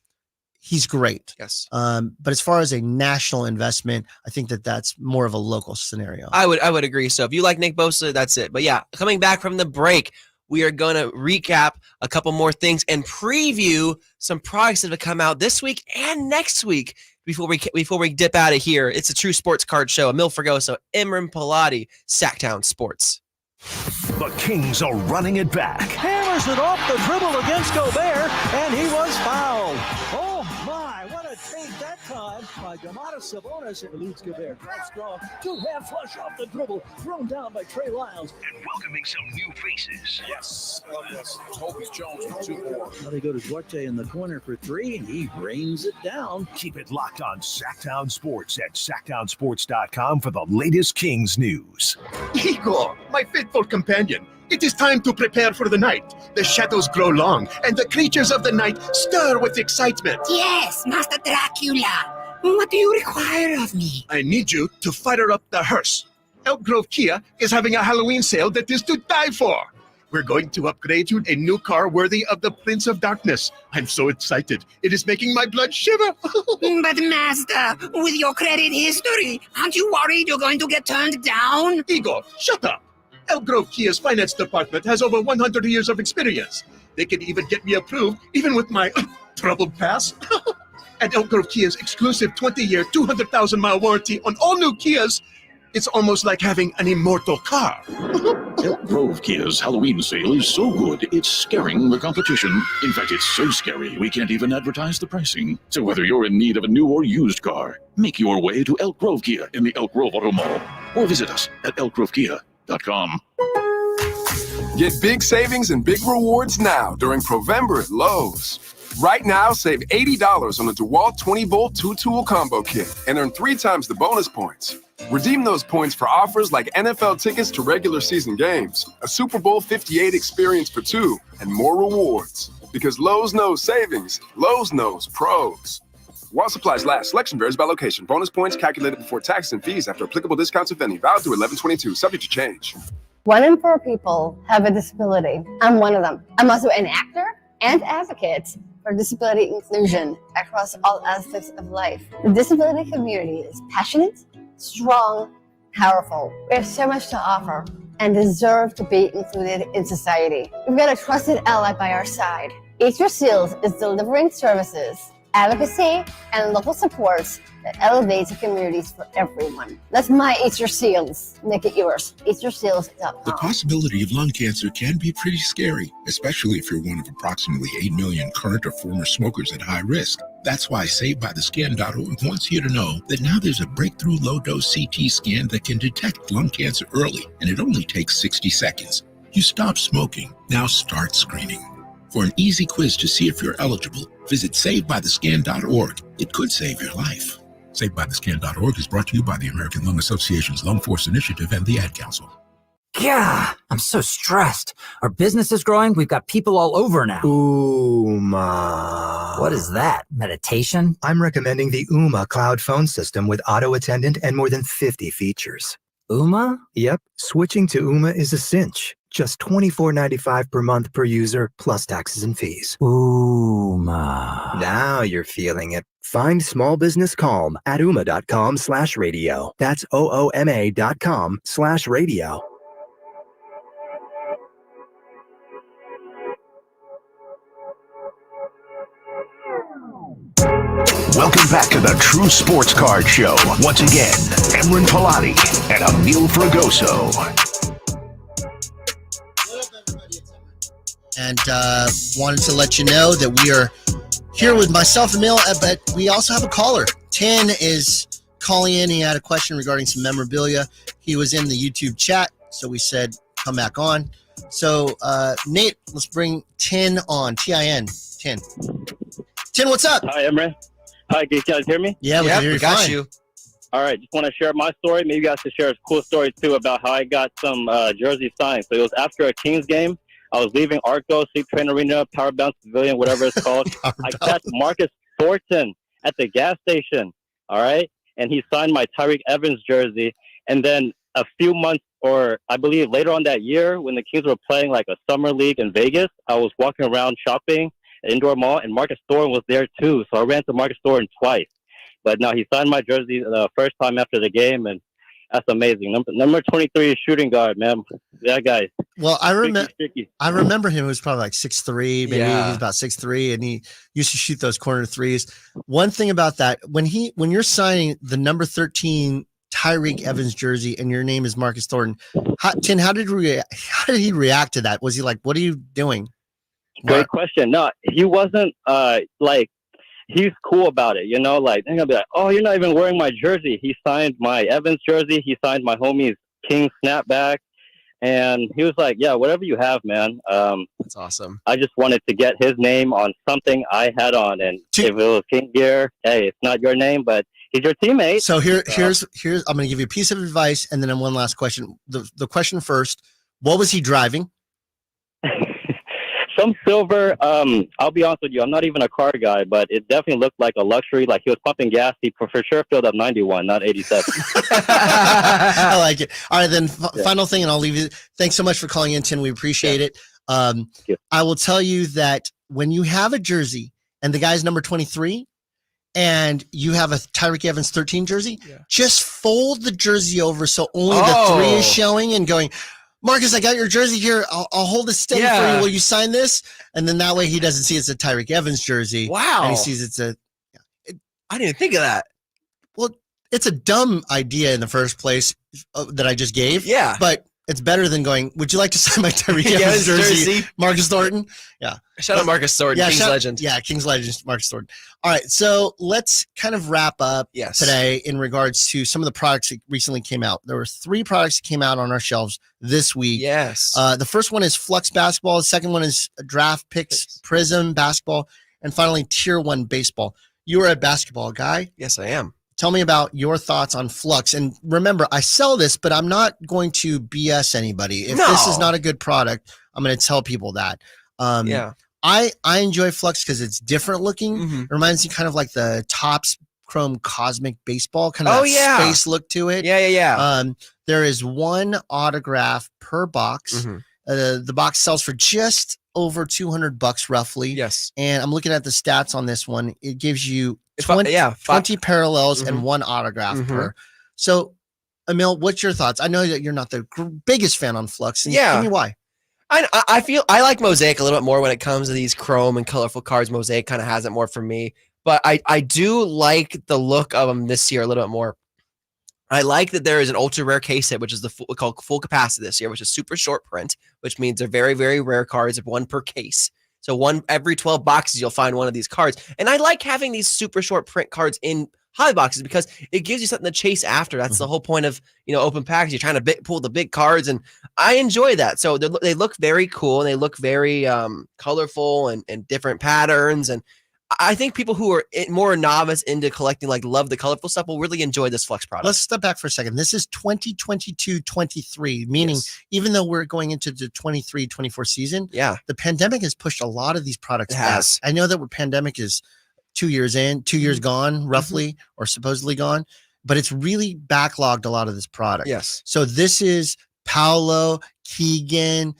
he's great. Yes. But as far as a national investment, I think that that's more of a local scenario. I would agree. So if you like Nick Bosa, that's it. But yeah, coming back from the break, we are going to recap a couple more things and preview some products that have come out this week and next week before we dip out of here. It's a True Sports Card Show. Emil Fergoso, Imran Pilati, Sacktown Sports. The Kings are running it back. Hammers it off the dribble against Gobert, and he was fouled. Oh my, what a take that time by Domantas Sabonis, and eludes Gobert. Drive strong, two-hand flush off the dribble, thrown down by Trey Lyles. And welcoming some new faces. Yes. Toby Jones with 2 more. Now they go to Duarte in the corner for 3, and he rains it down. Keep it locked on Sacktown Sports at sacktownsports.com for the latest Kings news. Igor, my faithful companion, it is time to prepare for the night. The shadows grow long, and the creatures of the night stir with excitement. Yes, Master Dracula. What do you require of me? I need you to fire up the hearse. Elk Grove Kia is having a Halloween sale that is to die for. We're going to upgrade you a new car worthy of the Prince of Darkness. I'm so excited. It is making my blood shiver. But Master, with your credit history, aren't you worried you're going to get turned down? Igor, shut up. Elk Grove Kia's finance department has over 100 years of experience. They can even get me approved, even with my troubled past. And Elk Grove Kia's exclusive 20-year, 200,000-mile warranty on all new Kias, it's almost like having an immortal car. Elk Grove Kia's Halloween sale is so good, it's scaring the competition. In fact, it's so scary, we can't even advertise the pricing. So whether you're in need of a new or used car, make your way to Elk Grove Kia in the Elk Grove Auto Mall, or visit us at elkgrovekia.com. Get big savings and big rewards now during Provember at Lowe's. Right now, save $80 on the DeWalt 20-volt 2-tool combo kit and earn 3 times the bonus points. Redeem those points for offers like NFL tickets to regular season games, a Super Bowl 58 experience for 2, and more rewards. Because Lowe's knows savings, Lowe's knows pros. While supplies last, selection varies by location. Bonus points calculated before taxes and fees after applicable discounts, if any. Valid through 11/22, subject to change. 1 in 4 people have a disability. I'm one of them. I'm also an actor and advocate for disability inclusion across all aspects of life. The disability community is passionate, strong, powerful. We have so much to offer and deserve to be included in society. We've got a trusted ally by our side. Eat Your Seals is delivering services, advocacy, and local supports that elevates the communities for everyone. That's my Eat Your Seals. Make it yours. EatYourSeals.com. The possibility of lung cancer can be pretty scary, especially if you're one of approximately 8 million current or former smokers at high risk. That's why SaveByTheScan.org wants you to know that now there's a breakthrough low-dose CT scan that can detect lung cancer early, and it only takes 60 seconds. You stop smoking, now start screening. For an easy quiz to see if you're eligible, visit SaveByTheScan.org. It could save your life. SaveByTheScan.org is brought to you by the American Lung Association's Lung Force Initiative and the Ad Council. Yeah, I'm so stressed. Our business is growing. We've got people all over now. Ooma. What is that? Meditation? I'm recommending the Ooma cloud phone system with auto attendant and more than 50 features. Ooma? Yep. Switching to Ooma is a cinch. Just $24.95 per month per user, plus taxes and fees. Ooma. Now you're feeling it. Find small business calm at ooma.com/radio. That's OOMA.com/radio. Welcome back to the True Sports Card Show. Once again, Emran Palati and Emil Fragoso. And wanted to let you know that we are here with myself, Emil, but we also have a caller. 10 is calling in. He had a question regarding some memorabilia. He was in the YouTube chat, so we said come back on. So, Nate, let's bring 10 on. T-I-N, 10. 10, what's up? Hi, Emre. Hi, can you guys hear me? Yeah, we can hear you got fine. you. All right, just want to share my story. Maybe you guys can share a cool story, too, about how I got some jersey signed. So it was after a Kings game. I was leaving Arco, Sleep Train Arena, Power Bounce Pavilion, whatever it's called. I catch Marcus Thornton at the gas station, all right? And he signed my Tyreek Evans jersey. And then a few months, or I believe later on that year, when the Kings were playing like a summer league in Vegas, I was walking around shopping at Indoor Mall, and Marcus Thornton was there too. So I ran to Marcus Thornton twice. But now he signed my jersey the first time after the game, and that's amazing. Number 23 is shooting guard, man. That guy. Well, I remember him. He was probably like 6'3", maybe he's about 6'3", and he used to shoot those corner threes. One thing about that, when you're signing the number 13 Tyreek Evans jersey and your name is Marcus Thornton. Tin, how did he react to that? Was he like, what are you doing? Great question. No, he wasn't like, he's cool about it, you know, like they're gonna be like, oh, you're not even wearing my jersey. He signed my Evans jersey, he signed my homie's King snapback, and he was like, yeah, whatever you have, man. That's awesome. I just wanted to get his name on something I had on, and if it was King gear, hey, it's not your name, but he's your teammate. So here's I'm going to give you a piece of advice, and then one last question. The question first: what was he driving? Some silver. I'll be honest with you, I'm not even a car guy, but it definitely looked like a luxury. Like he was pumping gas. He for sure filled up 91, not 87. I like it. All right, then final thing, and I'll leave you. Thanks so much for calling in, Tin. We appreciate it. I will tell you that when you have a jersey and the guy's number 23, and you have a Tyreek Evans 13 jersey, just fold the jersey over so only the 3 is showing and going, Marcus, I got your jersey here. I'll hold it steady for you. Will you sign this? And then that way he doesn't see it's a Tyreek Evans jersey. Wow. And he sees it's a... I didn't even think of that. Well, it's a dumb idea in the first place that I just gave. Yeah. But it's better than going, would you like to sign my Tyreek Evans jersey, Marcus Thornton? Yeah. Shout out Marcus Thornton, King's legend. Yeah, King's legend, Marcus Thornton. All right, so let's kind of wrap up today in regards to some of the products that recently came out. There were 3 products that came out on our shelves this week. Yes. The first one is Flux Basketball. The second one is Draft Picks Prism Basketball. And finally, Tier 1 Baseball. You are a basketball guy. Yes, I am. Tell me about your thoughts on Flux. And remember, I sell this, but I'm not going to BS anybody. If this is not a good product, I'm going to tell people that. I enjoy Flux because it's different looking. It reminds me kind of like the Topps Chrome Cosmic Baseball, kind of space look to it. There is 1 autograph per box. The box sells for just over $200 roughly. Yes. And I'm looking at the stats on this one. It gives you 20 parallels and 1 autograph per. So, Emil, what's your thoughts? I know that you're not the biggest fan on Flux. And tell me why. I feel I like Mosaic a little bit more when it comes to these chrome and colorful cards. Mosaic kind of has it more for me, but I do like the look of them this year a little bit more. I like that there is an ultra rare case hit, which is called full capacity this year, which is super short print, which means they're very, very rare cards, 1 per case. So every 12 boxes, you'll find one of these cards. And I like having these super short print cards in hobby boxes because it gives you something to chase after. That's the whole point of, open packs. You're trying to pull the big cards, and I enjoy that. So they look very cool, and they look very colorful and different patterns. And I think people who are more novice into collecting, love the colorful stuff, will really enjoy this Flux product. Let's step back for a second. This is 2022-23, meaning even though we're going into the 23-24 season, the pandemic has pushed a lot of these products back. I know that pandemic is 2 years in, 2 years gone, roughly, or supposedly gone, but it's really backlogged a lot of this product. Yes. So this is Paolo, Keegan,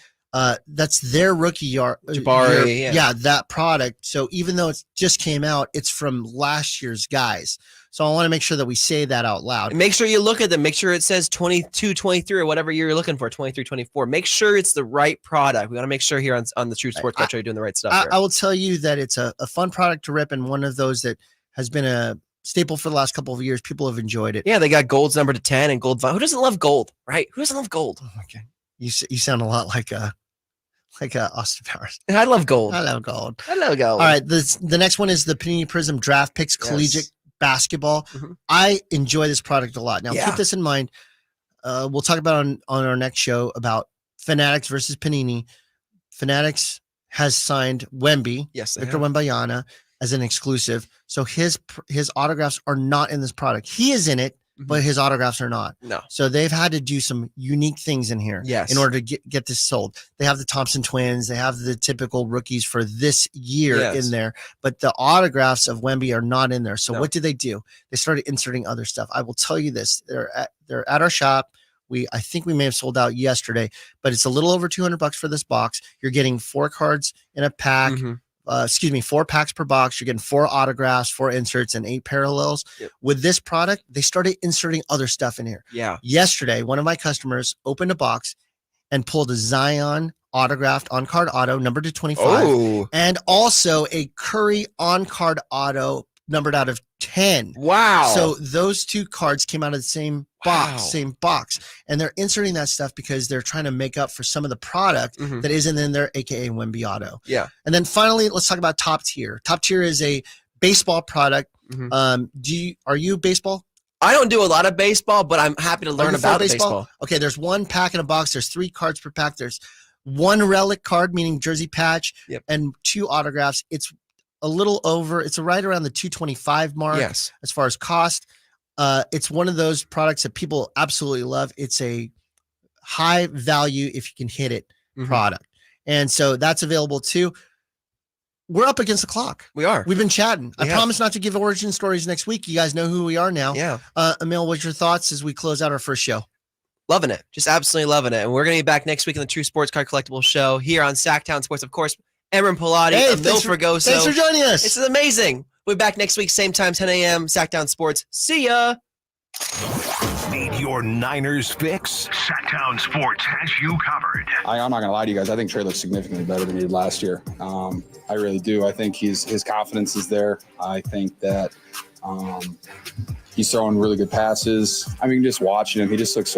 that's their rookie year. Jabari, that product. So even though it just came out, it's from last year's guys. So I want to make sure that we say that out loud. And make sure you look at them. Make sure it says 22, 23, or whatever year you're looking for, 23, 24. Make sure it's the right product. We got to make sure here on the True Sports Card Show you're doing the right stuff. I will tell you that it's a fun product to rip, and one of those that has been a staple for the last couple of years. People have enjoyed it. Yeah, they got gold's number to 10 and gold. Who doesn't love gold, right? Who doesn't love gold? Okay. You sound a lot like Austin Powers. I love gold. I love gold. All right. The next one is the Panini Prism Draft Picks Collegiate Basketball. I enjoy this product a lot. Now, keep this in mind. We'll talk about on our next show about Fanatics versus Panini. Fanatics has signed Wemby, Victor Wembanyama, as an exclusive. So his autographs are not in this product. He is in it, but his autographs are not. No. So they've had to do some unique things in here in order to get this sold. They have the Thompson twins. They have the typical rookies for this year in there, but the autographs of Wemby are not in there. So what did they do? They started inserting other stuff. I will tell you this. They're at our shop. I think we may have sold out yesterday, but it's a little over $200 for this box. You're getting 4 cards in a pack. 4 packs per box. You're getting 4 autographs, 4 inserts, and 8 parallels. With this product, they started inserting other stuff in here. Yesterday, one of my customers opened a box and pulled a Zion autographed on-card auto numbered to 25, and also a Curry on-card auto numbered out of 10. Wow. So those two cards came out of the same box, and they're inserting that stuff because they're trying to make up for some of the product that isn't in there, aka Wemby Auto. Yeah. And then finally, let's talk about Top Tier. Top Tier is a baseball product. Are you baseball? I don't do a lot of baseball, but I'm happy to learn about baseball. Okay, there's one pack in a box. There's 3 cards per pack. There's 1 relic card, meaning jersey patch, and 2 autographs. It's a little over. It's right around the $225 mark. Yes. As far as cost, it's one of those products that people absolutely love. It's a high value if you can hit it product, and so that's available too. We're up against the clock. We are. We've been chatting. I have. promise not to give origin stories next week. You guys know who we are now. Yeah. Emil, what's your thoughts as we close out our first show? Loving it. Just absolutely loving it. And we're going to be back next week on the True Sports Card Collectible Show here on Sacktown Sports. Of course, Emron Pilati, Emil Fregoso. Thanks for joining us. This is amazing. We'll be back next week, same time, 10 a.m., Sacktown Sports. See ya. Need your Niners fix? Sacktown Sports has you covered. I'm not going to lie to you guys. I think Trey looks significantly better than he did last year. I really do. I think his confidence is there. I think that he's throwing really good passes. I mean, just watching him, he just looks so